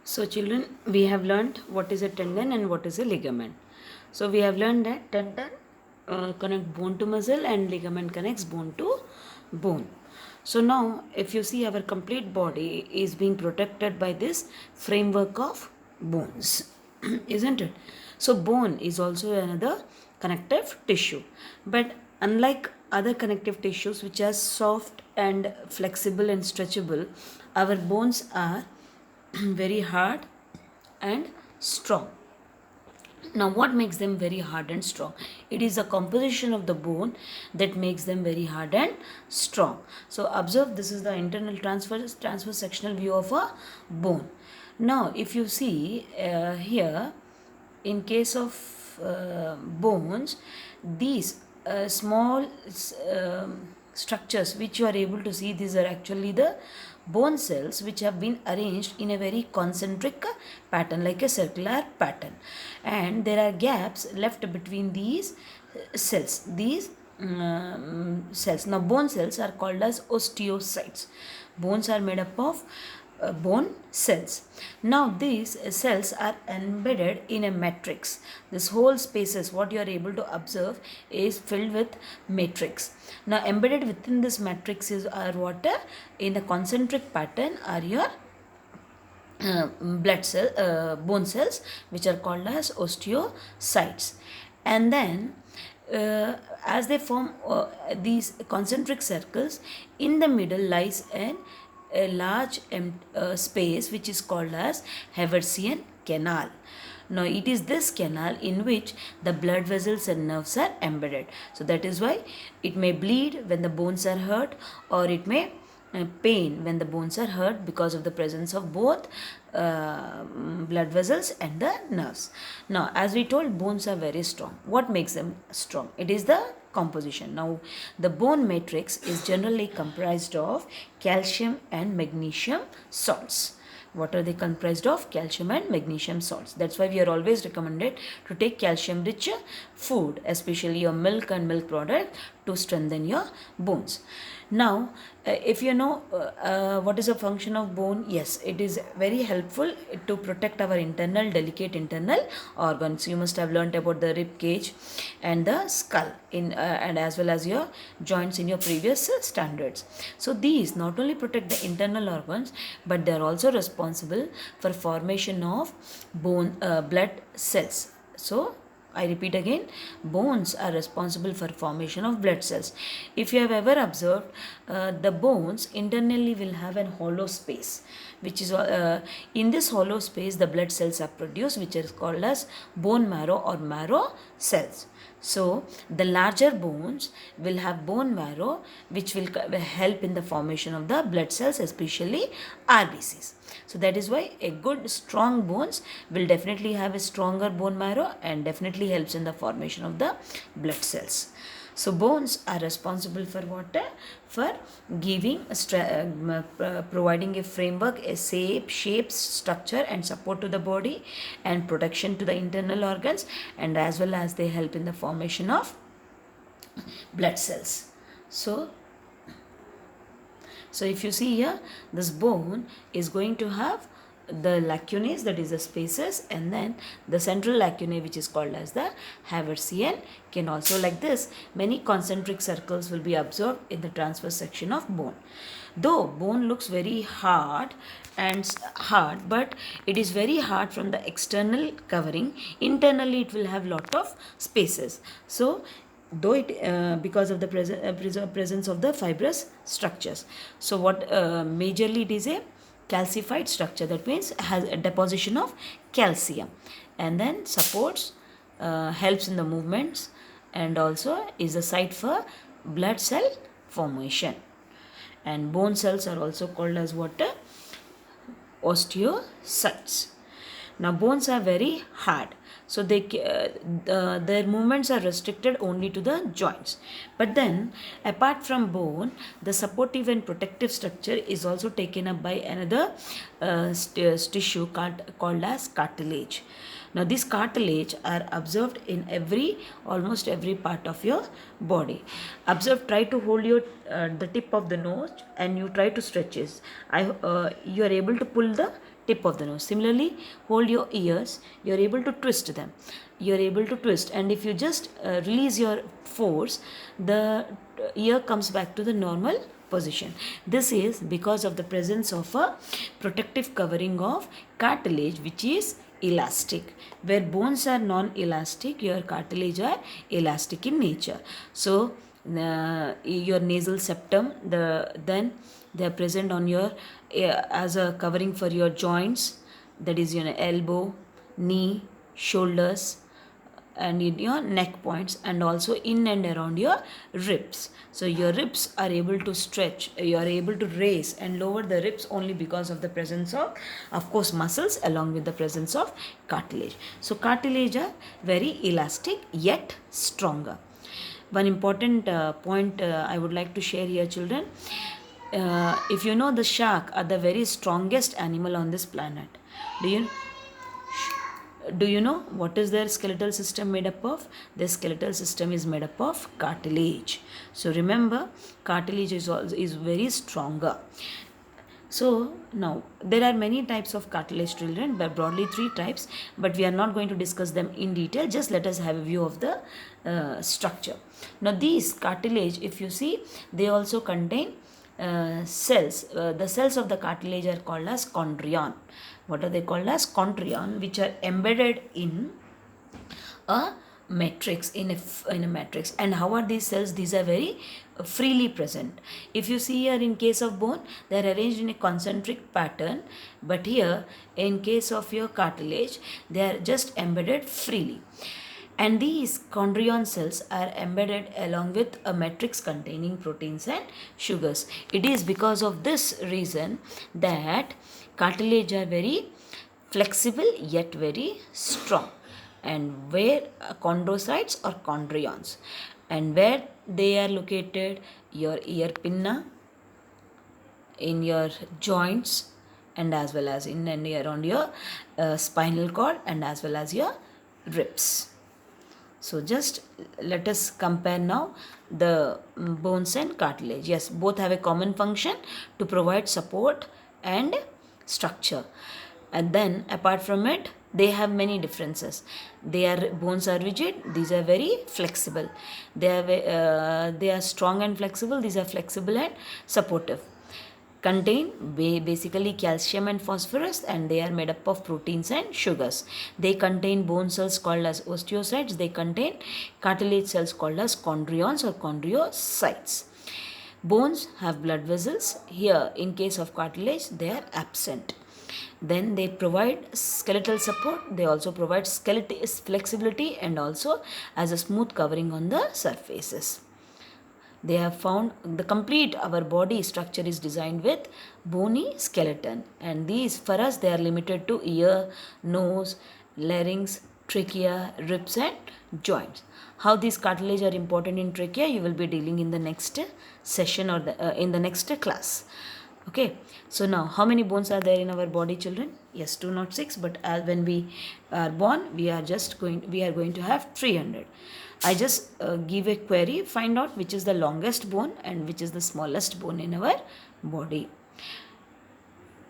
So, children, we have learned what is a tendon and what is a ligament. So, we have learned that tendon connect bone to muscle and ligament connects bone to bone. So, now if you see, our complete body is being protected by this framework of bones, isn't it? So, bone is also another connective tissue, but unlike other connective tissues which are soft and flexible and stretchable, our bones are very hard and strong. Now, what makes them very hard and strong? It is the composition of the bone that makes them very hard and strong. So, observe, this is the internal transfer sectional view of a bone. Now, if you see here, in case of bones, these small structures which you are able to see, these are actually the bone cells which have been arranged in a very concentric pattern, like a circular pattern, and there are gaps left between these cells. These cells, now bone cells are called as osteocytes. Bones are made up of bone cells. Now these cells are embedded in a matrix. This whole spaces what you are able to observe is filled with matrix. Now embedded within this matrix is are what in a concentric pattern are your bone cells, which are called as osteocytes. And then as they form these concentric circles, in the middle lies a large space which is called as Haversian canal. Now it is this canal in which the blood vessels and nerves are embedded. So that is why it may bleed when the bones are hurt, or it may pain when the bones are hurt because of the presence of both blood vessels and the nerves. Now, as we told, bones are very strong. What makes them strong? It is the composition. Now, the bone matrix is generally comprised of calcium and magnesium salts. What are they comprised of? Calcium and magnesium salts. That's why we are always recommended to take calcium rich food, especially your milk and milk product, to strengthen your bones. Now, if you know what is the function of bone, yes, it is very helpful to protect our delicate internal organs. You must have learnt about the rib cage and the skull and as well as your joints in your previous standards. So these not only protect the internal organs, but they are also responsible for formation of blood cells. So I repeat again, bones are responsible for formation of blood cells. If you have ever observed, the bones internally will have an hollow space, which is in this hollow space the blood cells are produced, which is called as bone marrow or marrow cells. So the larger bones will have bone marrow, which will help in the formation of the blood cells, especially RBCs. So that is why a good strong bones will definitely have a stronger bone marrow and definitely helps in the formation of the blood cells. So bones are responsible for what? For giving, providing a framework, a shape, structure and support to the body and protection to the internal organs, and as well as they help in the formation of blood cells. So if you see here, this bone is going to have the lacunae, that is the spaces, and then the central lacunae, which is called as the Haversian can also. Like this, many concentric circles will be observed in the transverse section of bone. Though bone looks very hard, but it is very hard from the external covering. Internally it will have lot of spaces. So though it because of the presence of the fibrous structures. So what majorly it is a calcified structure, that means has a deposition of calcium, and then supports, helps in the movements, and also is a site for blood cell formation. And bone cells are also called as what? Osteocytes. Now bones are very hard. so their movements are restricted only to the joints. But then, apart from bone, the supportive and protective structure is also taken up by another tissue called as cartilage. Now, these cartilage are observed in almost every part of your body. Observe, try to hold your the tip of the nose and you try to stretch it. You are able to pull the tip of the nose. Similarly, hold your ears. You are able to twist them. You are able to twist, and if you just release your force, the ear comes back to the normal position. This is because of the presence of a protective covering of cartilage, which is elastic. Where bones are non-elastic, your cartilage are elastic in nature. So your nasal septum, then they are present on your as a covering for your joints, that is your elbow, knee, shoulders, and in your neck points, and also in and around your ribs. So your ribs are able to stretch, you are able to raise and lower the ribs only because of the presence of course, muscles along with the presence of cartilage. So cartilage are very elastic yet stronger. One important point I would like to share here, children. If you know, the shark are the very strongest animal on this planet. Do you know what is their skeletal system made up of? Their skeletal system is made up of cartilage. So remember, cartilage is very stronger. So now there are many types of cartilage, children, but broadly 3 types, but we are not going to discuss them in detail. Just let us have a view of the structure. Now these cartilage, if you see, they also contain cells. The cells of the cartilage are called as chondrion. What are they called as? Chondrion, which are embedded in a matrix, in a matrix. And how are these cells? These are very freely present. If you see here, in case of bone, they are arranged in a concentric pattern, but here in case of your cartilage, they are just embedded freely. And these chondrion cells are embedded along with a matrix containing proteins and sugars. It is because of this reason that cartilage are very flexible yet very strong. And where chondrocytes or chondrions, and where they are located, your ear pinna, in your joints, and as well as in and around your spinal cord, and as well as your ribs. So just let us compare now the bones and cartilage. Yes, both have a common function to provide support and structure. And then apart from it, they have many differences. Bones are rigid, these are very flexible. They are strong and flexible, these are flexible and supportive. Contain basically calcium and phosphorus, and they are made up of proteins and sugars. They contain bone cells called as osteocytes. They contain cartilage cells called as chondrions or chondriocytes. Bones have blood vessels. Here, in case of cartilage, they are absent. Then they provide skeletal support. They also provide skeletal flexibility and also as a smooth covering on the surfaces. They have found the complete our body structure is designed with bony skeleton, and these for us they are limited to ear, nose, larynx, trachea, ribs and joints. How these cartilage are important in trachea, you will be dealing in the next session or in the next class. Okay, so now how many bones are there in our body, children? Yes, 206, but when we are born, we are going to have 300. I just give a query, find out which is the longest bone and which is the smallest bone in our body.